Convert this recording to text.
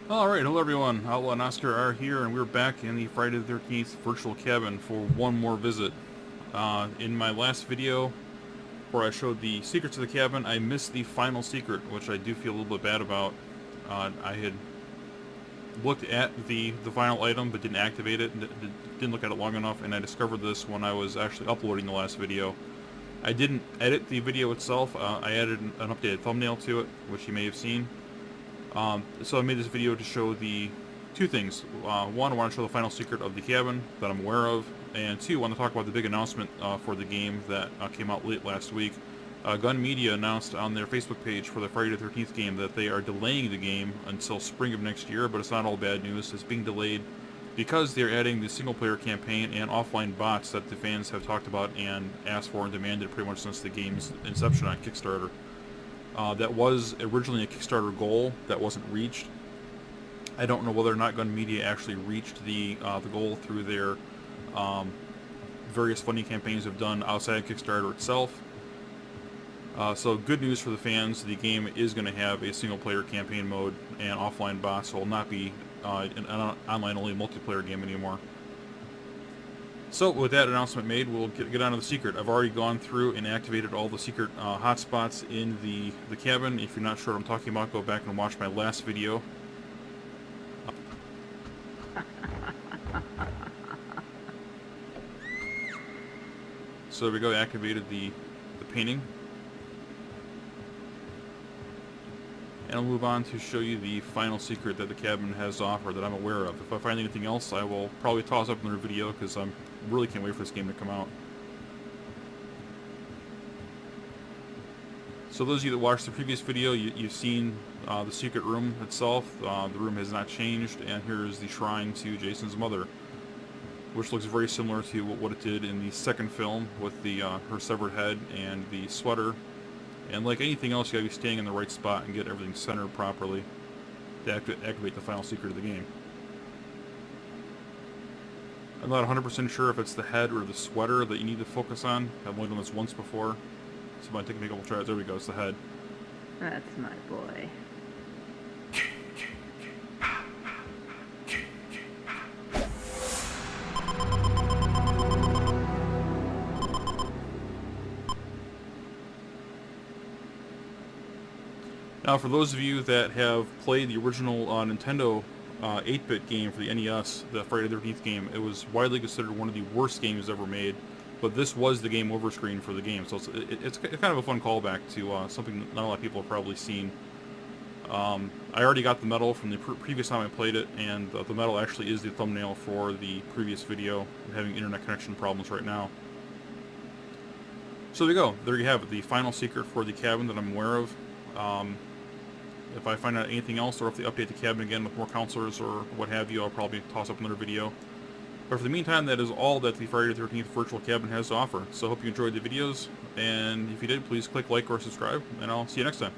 Alright, hello everyone, Outlaw and Oscar are here, and we're back in the Friday the 13th virtual cabin for one more visit. In my last video, where I showed the secrets of the cabin, I missed the final secret, which I do feel a little bit bad about. I had looked at the final item, but didn't activate it, didn't look at it long enough, and I discovered this when I was actually uploading the last video. I didn't edit the video itself, I added an updated thumbnail to it, which you may have seen. So I made this video to show the two things. One, I want to show the final secret of the cabin that I'm aware of, and two, I want to talk about the big announcement for the game that came out late last week. Gun Media announced on their Facebook page for the Friday the 13th game that they are delaying the game until spring of next year, but it's not all bad news. It's being delayed because they're adding the single-player campaign and offline bots that the fans have talked about and asked for and demanded pretty much since the game's inception on Kickstarter. That was originally a Kickstarter goal that wasn't reached. I don't know whether or not Gun Media actually reached the goal through their various funding campaigns they've done outside of Kickstarter itself. So good news for the fans, the game is going to have a single-player campaign mode and offline bots, so it will not be an online-only multiplayer game anymore. So with that announcement made, we'll get on to the secret. I've already gone through and activated all the secret hotspots in the cabin. If you're not sure what I'm talking about, go back and watch my last video. So there we go, I activated the painting. And I'll move on to show you the final secret that the cabin has to offer that I'm aware of. If I find anything else, I will probably toss up another video because I really can't wait for this game to come out. So those of you that watched the previous video, you've seen the secret room itself. The room has not changed, and here's the shrine to Jason's mother, which looks very similar to what it did in the second film with the her severed head and the sweater. And like anything else, you gotta be staying in the right spot and get everything centered properly to activate the final secret of the game. I'm not 100% sure if it's the head or the sweater that you need to focus on. I've only done this once before, so it might take me a couple tries. There we go, it's the head. That's my boy. Now, for those of you that have played the original Nintendo 8-bit game for the NES, the Friday the 13th game, it was widely considered one of the worst games ever made, but this was the game over screen for the game, so it's kind of a fun callback to something that not a lot of people have probably seen. I already got the medal from the previous time I played it, and the medal actually is the thumbnail for the previous video. I'm having internet connection problems right now. So there you go. There you have it, the final secret for the cabin that I'm aware of. If I find out anything else, or if they update the cabin again with more counselors or what have you, I'll probably toss up another video. But for the meantime, that is all that the Friday the 13th virtual cabin has to offer. So I hope you enjoyed the videos, and if you did, please click like or subscribe, and I'll see you next time.